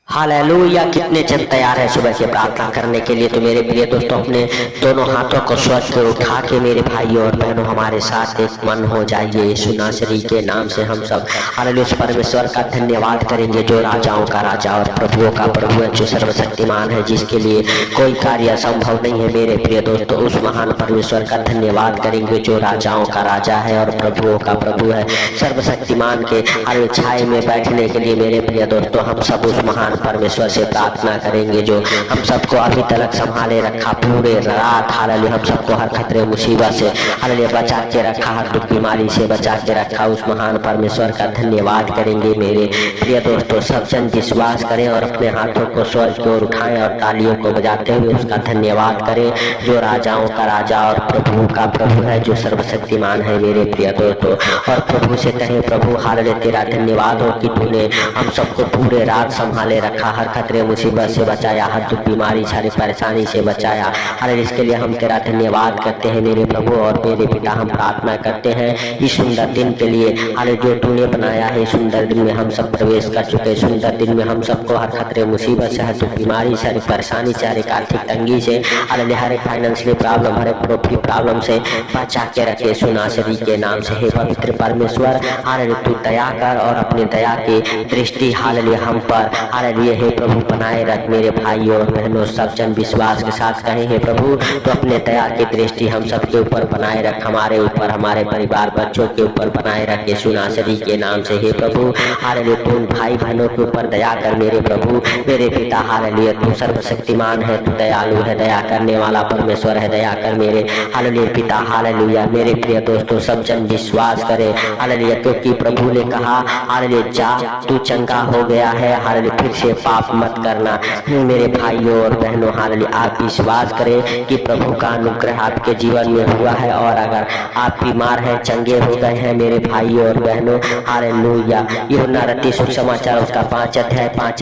Hallelujah. कितने जन तैयार है सुबह से प्रार्थना करने के लिए? तो मेरे प्रिय दोस्तों, अपने दोनों हाथों को स्वर्ग की ओर उठा के मेरे भाइयों और बहनों हमारे साथ एक मन हो जाइए। यीशु नासरी के नाम से हम सब हालेलुया उस परमेश्वर का धन्यवाद करेंगे जो राजाओं का राजा और प्रभुओं का प्रभु है, जो सर्वशक्तिमान है, जिसके लिए कोई कार्य असंभव नहीं है। मेरे प्रिय दोस्तों, उस महान परमेश्वर का धन्यवाद करेंगे जो राजाओं का राजा है और प्रभुओं का प्रभु है, सर्वशक्तिमान के हालेलुया छाए में बैठने के लिए मेरे प्रिय दोस्तों हम सब उस महान परमेश्वर से प्रार्थना करेंगे जो हम सबको अभी तक संभाले रखा पूरे रात। हालेलुया हम सबको हर खतरे मुसीबत से हालेलुया बचा के रखा, हर दुख बीमारी से बचा के रखा, उस महान परमेश्वर का धन्यवाद करेंगे। मेरे प्रिय दोस्तों, सब जन विश्वास करें और अपने हाथों को स्वर्ग की ओर उठाएं और तालियों को बजाते हुए उसका धन्यवाद करें जो राजाओं का राजा और प्रभु का प्रभु है, जो सर्वशक्तिमान है। मेरे प्रिय दोस्तों, और प्रभु से कहें, प्रभु हालेलुया तेरा धन्यवाद हो कि तूने हम सबको पूरे रात संभाले रखा, हर खतरे मुसीबत से बचाया, हर दुख बीमारी सारी परेशानी से बचाया। हालेलुया इसके लिए हम तेरा धन्यवाद करते हैं मेरे प्रभु और मेरे पिता। हम प्रार्थना करते हैं इस सुंदर दिन के लिए हालेलुया जो तूने बनाया है। सुंदर दिन में हम सब प्रवेश कर चुके, सुंदर दिन में हम सबको हर खतरे मुसीबत से, हर दुख बीमारी सारी परेशानी से, हर एक आर्थिक तंगी से, हालेलुया हर एक फाइनेंशियल प्रॉब्लम, हर एक प्रॉपर्टी प्रॉब्लम से बचा के रखे सुनासरी के नाम से। हे पवित्र परमेश्वर, हालेलुया तू दया कर और अपनी दया की दृष्टि हालेलुया हम पर हालेलुया हे प्रभु बनाए रख। मेरे भाइयों और बहनों सब जन विश्वास के साथ कहें, हे प्रभु तो अपने दया की दृष्टि हम सबके ऊपर बनाए रख, हमारे ऊपर, हमारे परिवार बच्चों के ऊपर बनाए रख यीशु नासरी के नाम से। हे प्रभु हालेलुया तू भाई बहनों के ऊपर दया कर मेरे प्रभु मेरे पिता। हालेलुया तू सर्वशक्तिमान है, तू दयालु है, दया करने वाला परमेश्वर है, दया कर मेरे हालेलुया पिता। हालेलुया मेरे प्रिय दोस्तों, सब जन विश्वास करे हालेलुया, क्योंकि प्रभु ने कहा हालेलुया जा तू चंगा हो गया है, हालेलुया फिर से पाप मत करना। मेरे भाइयों और बहनों हालेलुया आप विश्वास करें कि प्रभु का अनुग्रह आपके जीवन में हुआ है, और अगर आप बीमार हैं, चंगे हो गए हैं मेरे भाइयों और बहनों हालेलुया। यूहन्ना रत्ती सुसमाचार उसका 5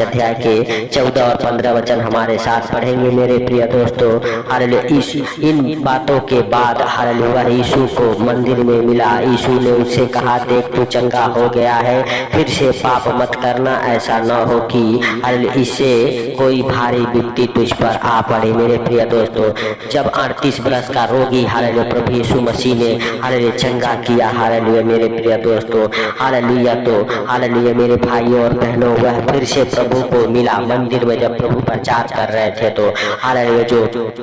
अध्याय के 14 और 15 वचन हमारे साथ पढ़ेंगे मेरे प्रिय दोस्तों। हालेलुया इन बातों के बाद हालेलुया यीशु को मंदिर में मिला। यीशु ने उससे कहा देख तू चंगा हो गया है, फिर से पाप मत करना, ऐसा न हो कि हालेलुया इससे कोई भारी विपत्ति तुझ पर आ पड़े। मेरे प्रिय दोस्तों, जब 38 वर्ष का रोगी हालेलुया प्रभु यीशु मसीह ने हालेलुया चंगा किया, हालेलुया मेरे प्रिय दोस्तों हालेलुया, तो हालेलुया मेरे भाइयों और बहनों वह फिर से प्रभु को मिला मंदिर में। जब प्रभु प्रचार कर रहे थे तो हालेलुया जो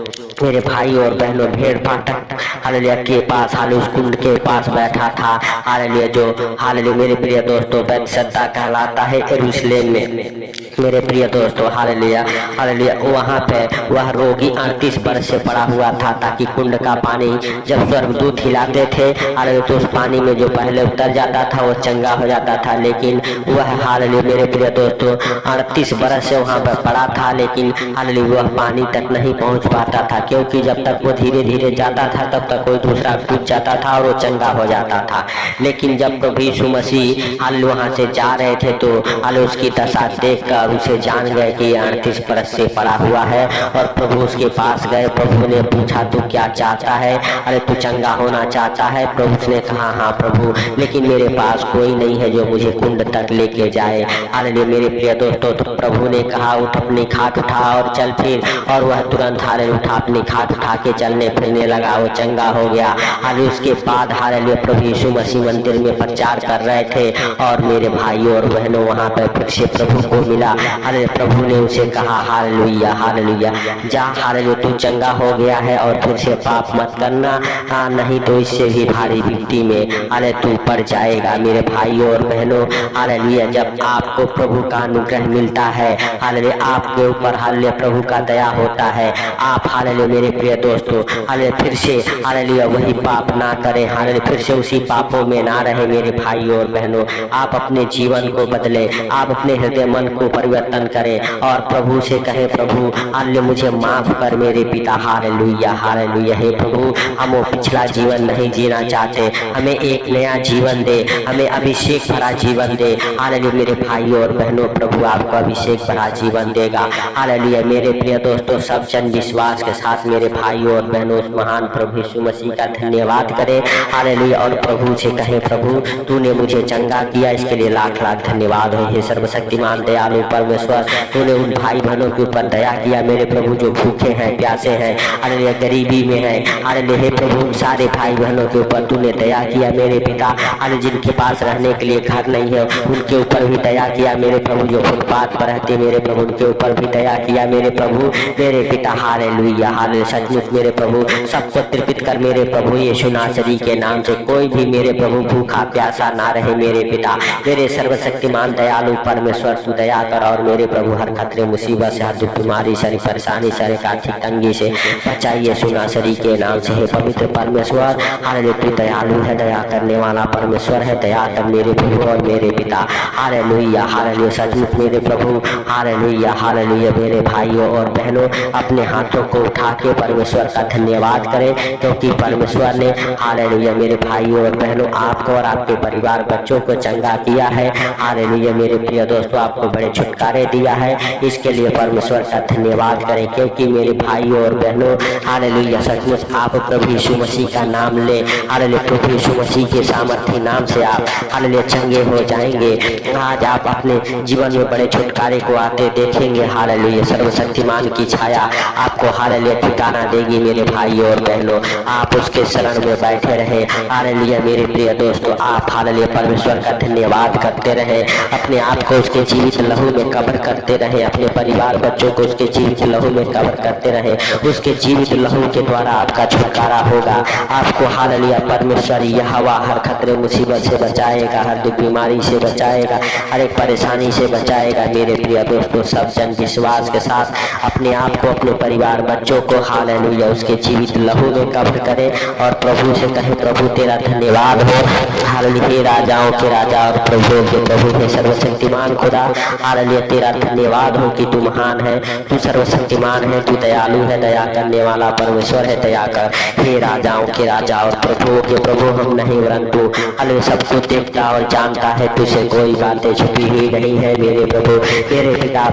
मेरे भाई और बहनों भेड़ फाटक हालेलुया के पास, हालेलुया उस कुंड के पास बैठा था हालेलुया, जो हालेलुया मेरे प्रिय दोस्तों बैतसैदा कहलाता है यरूशलेम में। मेरे प्रिय दोस्तों हालेलुया हालेलुया वहाँ पे वह रोगी 38 वर्ष से पड़ा हुआ था, ताकि कुंड का पानी जब स्वर्गदूत हिलाते थे हालेलुया तो उस पानी में जो पहले उतर जाता था वो चंगा हो जाता था। लेकिन वह हालेलुया मेरे प्रिय दोस्तों 38 वर्ष से वहाँ पर पड़ा था, लेकिन हालेलुया वह पानी तक नहीं पहुँच पाता था, क्योंकि जब तक वो धीरे धीरे जाता था तब तक कोई दूसरा टूट जाता था और वो चंगा हो जाता था। लेकिन जब प्रभु यीशु मसीह हालेलुया वहाँ से जा रहे थे तो हालेलुया उसकी दशा देख कर उसे जान गए कि 38 वर्ष से पड़ा हुआ है, और प्रभु उसके पास गए। प्रभु ने पूछा तू क्या चाहता है? अरे तू चंगा होना चाहता है? प्रभु ने कहा हाँ प्रभु, लेकिन मेरे पास कोई नहीं है जो मुझे कुंड तक लेके जाए। हालेलुया मेरे प्रिय दोस्तों, तो प्रभु ने कहा उठ अपनी खाट उठा और चल फिर, और वह तुरंत हालेलुया उठा अपनी खाट उठा के चलने फिरने लगा, वो चंगा हो गया। हालेलुया उसके बाद हालेलुया प्रभु यीशु मसीह मंदिर में प्रचार कर रहे थे, और मेरे भाइयों और बहनों वहाँ पर फिर से प्रभु को मिला। हालेलुया प्रभु ने उसे कहा हालेलुया हालेलुया जा हालेलुया तू चंगा हो गया है, और फिर से पाप मत करना, हाँ नहीं तो इससे भी भारी विपत्ति में हालेलुया तू पड़ जाएगा। मेरे भाइयों और बहनों हालेलुया जब आपको प्रभु का अनुग्रह मिलता है हालेलुया आपके ऊपर हालेलुया प्रभु का दया होता है, आप हालेलुया मेरे प्रिय दोस्तों हालेलुया फिर से हालेलुया वही पाप ना करें, हालेलुया फिर से उसी पापों में ना रहे। मेरे भाइयों और बहनों आप अपने जीवन को बदले, आप अपने हृदय मन को परिवर्तन करें और प्रभु से कहें प्रभु हालेलुया मुझे माफ कर मेरे पिता। हालेलुया हालेलुया हे प्रभु हम वो पिछला जीवन नहीं जीना चाहते, हमें एक नया जीवन दे, हमें अभिषेक भरा जीवन दे। हालेलुया मेरे भाइयों और बहनों प्रभु आपको अभिषेक भरा जीवन देगा। हालेलुया मेरे प्रिय दोस्तों सब जन विश्वास के साथ मेरे भाइयों और बहनों उस महान प्रभु यीशु मसीह का धन्यवाद करें। हालेलुया और प्रभु से कहें प्रभु तूने मुझे चंगा किया, इसके लिए लाख लाख धन्यवाद हो। हे सर्वशक्तिमान दयालु परमेश्वर। तूने उन भाई बहनों के ऊपर दया किया मेरे प्रभु जो भूखे हैं, प्यासे हैं, हालेलुया, गरीबी में है, हालेलुया। हे प्रभु, उन सारे भाई बहनों के ऊपर तूने दया किया मेरे पिता, हालेलुया। जिनके पास रहने के लिए घर नहीं है उनके ऊपर भी दया किया मेरे प्रभु। जो फुटपाथ पर रहते मेरे प्रभु उनके ऊपर भी दया किया मेरे प्रभु, मेरे पिता। Hallelujah, hallelujah. सचमुच मेरे प्रभु सबको तृप्त कर मेरे प्रभु यीशु नासरी के नाम से। कोई भी मेरे प्रभु भूखा प्यासा ना रहे मेरे पिता। मेरे सर्वशक्तिमान दयालु परमेश्वर तू दया कर और मेरे प्रभु हर खतरे मुसीबत से, हर दुख बीमारी से, परेशानी से, आर्थिक तंगी से बचाइए यीशु नासरी के नाम से। हे पवित्र परमेश्वर, हालेलुया, तू दयालु है, दया करने वाला परमेश्वर है। दया कर मेरे प्रभु और मेरे पिता। Hallelujah, hallelujah. सचमुच मेरे प्रभु, हालेलुया, हालेलुया। मेरे भाइयों और बहनों अपने हाथों को उठा के परमेश्वर का धन्यवाद करें, क्योंकि परमेश्वर ने, हालेलुया, मेरे भाइयों और बहनों आपको और आपके परिवार बच्चों को चंगा किया है। हालेलुया, मेरे प्रिय दोस्तों, आपको बड़े छुटकारे दिया है। इसके लिए परमेश्वर का धन्यवाद करें, क्योंकि मेरे भाइयों और बहनों, हालेलुया, सचमुच आप प्रभु यीशु मसीह का नाम ले, हालेलुया। प्रभु यीशु मसीह के सामर्थ्य नाम से आप, हालेलुया, चंगे हो जाएंगे। आज आप अपने जीवन में बड़े छुटकारे को आते देखेंगे। हालेलुया, सर्वशक्तिमान की छाया आपको, हालेलुया, ठिकाना देगी मेरे भाइयों और बहनों। आप उसके शरण में बैठे रहे। हालेलुया, मेरे प्रिय दोस्तों, आप, हालेलुया, परमेश्वर का धन्यवाद करते रहे। अपने आप को उसके जीवित लहू में कवर करते रहे, अपने परिवार बच्चों को उसके जीवित लहू में कवर करते रहे। उसके जीवित लहू के द्वारा आपका छुटकारा होगा। आपको, हालेलुया, परमेश्वर यहोवा हर खतरे मुसीबत से बचाएगा, हर दुख बीमारी से बचाएगा, हर एक परेशानी से बचाएगा। मेरे प्रिय दोस्तों, सब जन विश्वास के साथ अपने आप को, अपने परिवार बच्चों को, हालेलुया, उसके जीवित लहू में कवर करें और प्रभु से कहे, प्रभु तेरा धन्यवाद हो। हालेलुया, हे राजाओं के राजा और प्रभुओं के प्रभु है, सर्वशक्तिमान खुदा, हालेलुया, तेरा धन्यवाद हो कि तू महान है, तू सर्वशक्तिमान है, तू दयालु है, दया करने वाला परमेश्वर है। दया कर हे राजाओं के राजा और प्रभुओं के प्रभु। हम नहीं परंतु हालेलुया सबको देखता और जानता है, तुझे कोई बातें छुपी हुई नहीं है मेरे प्रभु, मेरे पिता।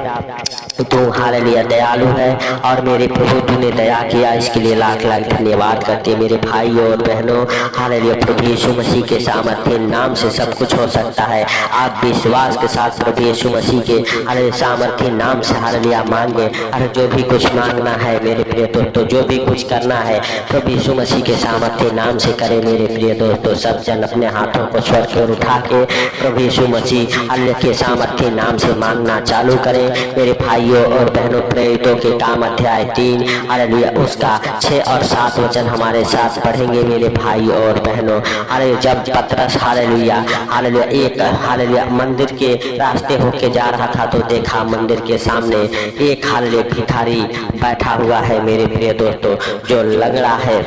तू, हालेलुया, दयालु है और मेरे प्रभु तूने दया किया, इसके लिए लाख लाख धन्यवाद करते मेरे भाइयों और बहनों। हालेलुया, प्रभु यीशु मसीह के सामर्थ्य नाम से सब कुछ हो सकता है। आप विश्वास के साथ प्रभु यीशु मसीह के, हालेलुया, सामर्थ्य नाम से, हालेलुया, मांगे। और जो भी कुछ मांगना है मेरे प्रिय दोस्तों, जो भी कुछ करना है प्रभु यीशु मसीह के सामर्थ्य नाम से करे मेरे प्रिय दोस्तों। सब जन अपने हाथों को स्वर्ग की ओर उठा के प्रभु यीशु मसीह, हालेलुया, के सामर्थ्य नाम से मांगना चालू करें मेरे भाइयों और बहनों। प्रेरितों के काम अध्याय 3, हालेलुया, उसका 6 और 7 वचन हमारे साथ पढ़ेंगे मेरे भाइयों और बहनों। हालेलुया, जब पतरस, हालेलुया, हालेलुया, एक, हालेलुया, मंदिर के रास्ते होके जा रहा था तो देखा मंदिर के सामने एक, हालेलुया, भिखारी बैठा हुआ है मेरे प्रिय दोस्तों, जो लंगड़ा है।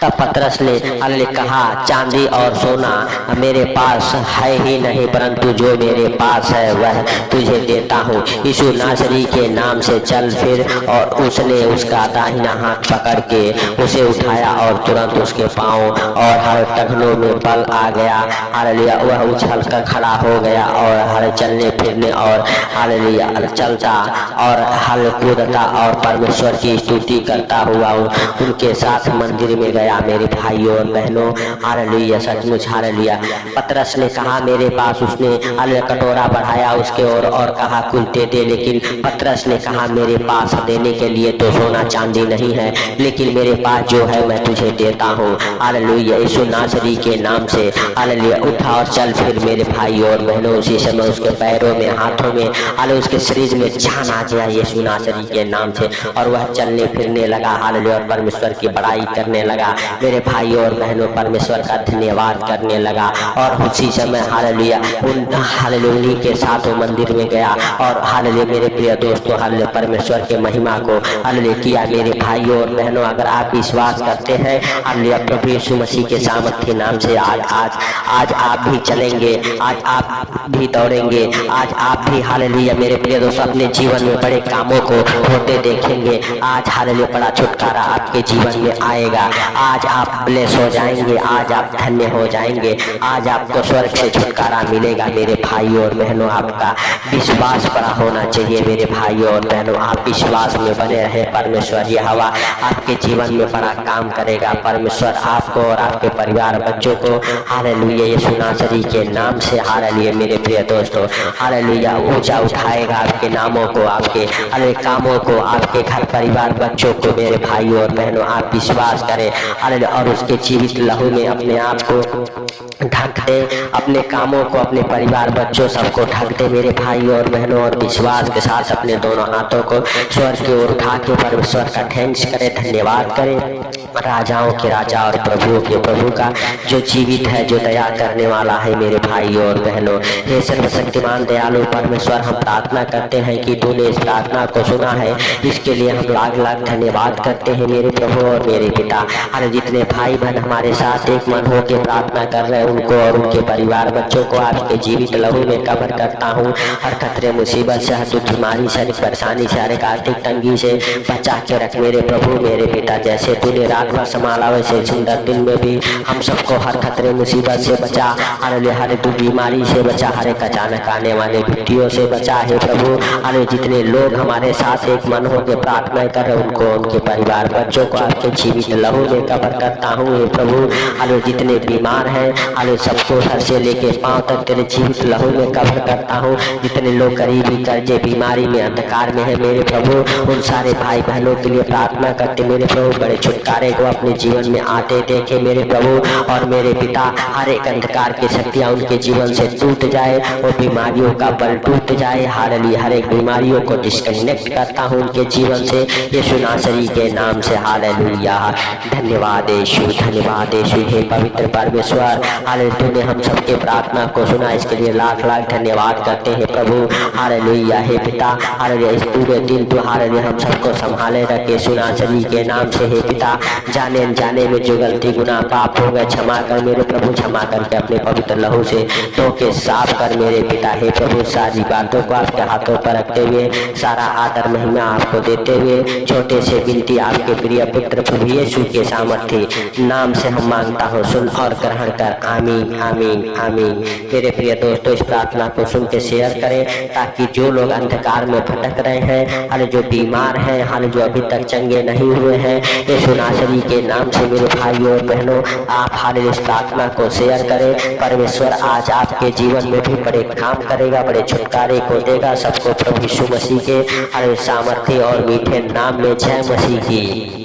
तब पतरस ने, हालेलुया, कहा, चांदी और सोना मेरे पास है ही नहीं, परंतु जो मेरे पास है वह तुझे देता हूँ। यीशु नासरी के नाम से चल फिर। और उसने उसका दाहिना हाथ पकड़ के उसे उठाया और तुरंत उसके पांव और हर टखनों में बल आ गया। हालेलुया, वह उछल कर खड़ा हो गया और हर चलने फिरने और, हालेलुया, चलता और हल कूदता और परमेश्वर की स्तुति करता हुआ उनके साथ मंदिर में गया मेरे भाइयों और बहनों। हालेलुया, सचमुच, हालेलुया। पतरस ने कहा मेरे पास, उसने, हालेलुया, कटोरा बढ़ाया उसके और कहा कुछ दे दे। लेकिन पतरस ने कहा मेरे पास देने के लिए तो सोना चांदी नहीं है, लेकिन मेरे पास जो है मैं तुझे देता हूँ। हालेलुया, यीशु नासरी के नाम से, हालेलुया, उठा और चल फिर मेरे भाइयों और बहनों। उसी समय उसके पैरों में, हाथों में, हालेलुया, उसके शरीर में जान आ गया यीशु नासरी के नाम से और वह चलने फिरने लगा। हालेलुया, और परमेश्वर की बड़ाई करने लगा मेरे भाइयों और बहनों, परमेश्वर का धन्यवाद करने लगा। और उसी समय, हालेलुया, हालेलुया के साथ वो मंदिर में गया और, हालेलुया, मेरे प्रिय दोस्तों, हालेलुया, परमेश्वर के महिमा को, हालेलुया, किया मेरे भाइयों और बहनों। अगर आप विश्वास करते हैं, हालेलुया, प्रभु यीशु मसीह के सामर्थ्य नाम से आज आप भी चलेंगे, आज आप भी दौड़ेंगे, आज आप भी, हालेलुया, मेरे प्रिय दोस्तों, अपने जीवन में बड़े कामों को होते देखेंगे। आज, हालेलुया, बड़ा छुटकारा आपके जीवन में आएगा। आज आप ब्लेस हो जाएंगे, आज आप धन्य हो जाएंगे, आज आपको स्वर्ग से छुटकारा मिलेगा मेरे भाइयों और बहनों। आपका विश्वास बड़ा होना चाहिए मेरे भाइयों और बहनों। आप विश्वास में बने रहे, परमेश्वर ये हवा आपके जीवन में बड़ा काम करेगा। परमेश्वर आपको और आपके परिवार बच्चों को हालेलुया यीशु नासरी के नाम से हालेलुया मेरे प्रिय दोस्तों हालेलुया ऊंचा उठाएगा आपके नामों को, आपके अरे कामों को, आपके घर परिवार बच्चों को मेरे भाइयों और बहनों। आप विश्वास करें हालेलुया और उसके जीवित लहू में अपने आप को ढक दे, अपने कामों को, अपने परिवार बच्चों सबको ढक दे मेरे भाइयों और बहनों। और विश्वास के साथ अपने दोनों हाथों को स्वर्ग की ओर उठा के परमेश्वर का थैंक्स करे, धन्यवाद करे राजाओं के राजा और प्रभुओं के प्रभु का, जो जीवित है, जो दया करने वाला है मेरे भाइयों और बहनों। हे सर्वशक्तिमान दयालु परमेश्वर, हम प्रार्थना करते हैं कि तूने इस प्रार्थना को सुना है, इसके लिए हम लाख लाख धन्यवाद करते हैं मेरे प्रभु और मेरे पिता। हर जितने भाई बहन हमारे साथ एक मन होकर प्रार्थना कर रहे हैं उनको और उनके परिवार बच्चों को आपके जीवित लहू में कवर करता हूँ। हर खतरे मुसीबत से, हर दुख बीमारी से, हर परेशानी से, हर एक आर्थिक तंगी से बचा के रख मेरे प्रभु मेरे पिता। जैसे तूने रात भर संभाला वैसे सुंदर दिन में भी हम सबको हर खतरे मुसीबत से बचा, हर दुख बीमारी से बचा, हर एक अचानक आने वाले विपत्तियों से बचा है प्रभु। अरे जितने लोग हमारे साथ एक मन होकर प्रार्थना कर रहे उनको, उनके परिवार बच्चों को आपके जीवित लहू में कवर करता हूँ हे प्रभु। अरे जितने बीमार हैं अरे सबको सर से लेके पांव तक तेरे जीवित लहू में कवर करता हूँ। जितने लोग गरीबी कर्जे बीमारी में अंधकार में है मेरे प्रभु, उन सारे भाई बहनों के लिए प्रार्थना करते मेरे प्रभु, बड़े छुटकारे को अपने जीवन में आते देखे मेरे प्रभु और मेरे पिता। हर एक अंधकार की शक्तियां उनके जीवन से टूट जाए, वो बीमारियों का बल टूट जाए हालेलुया। हर एक बीमारियों को डिस्कनेक्ट करता हूँ उनके जीवन से यीशु नासरी के नाम से हालेलुया। धन्यवाद यीशु, धन्यवाद यीशु। हे पवित्र परमेश्वर हालेलुया, तूने हम सबके प्रार्थना को सुना, इसके लिए लाख लाख धन्यवाद करते हैं प्रभु हालेलुया। हे पिता हालेलुया, इस पूरे दिन तू हालेलुया हम सबको संभाले रखे यीशु नासरी के नाम से। हे पिता जाने अनजाने में जो गलती गुनाह पाप हो गए क्षमा कर मेरे प्रभु, क्षमा करके अपने पवित्र लहू से धो के साफ कर मेरे पिता। हे प्रभु सारी बातों को आपके हाथों पर रखते हुए, सारा आदर महिमा आपको देते हुए, छोटे से विनती आपके प्रिय पुत्र प्रभु यीशु के सामर्थ्य नाम से हम मांगता हूँ, सुन और ग्रहण कर। आमीन आमीन आमीन। मेरे प्रिय दोस्तों इस प्रार्थना को सुन के शेयर करें ताकि जो लोग अंधकार में भटक रहे हैं, हाल जो बीमार हैं, हाल जो अभी तक चंगे नहीं हुए हैं, यीशु नासरी के नाम से मेरे भाइयों और बहनों आप हाल इस प्रार्थना को शेयर करें। परमेश्वर आज आपके जीवन में भी बड़े काम करेगा, बड़े छुटकारे को देगा सबको प्रभु यीशु मसीह के हर सामर्थ्य और मीठे नाम में जय मसीह की।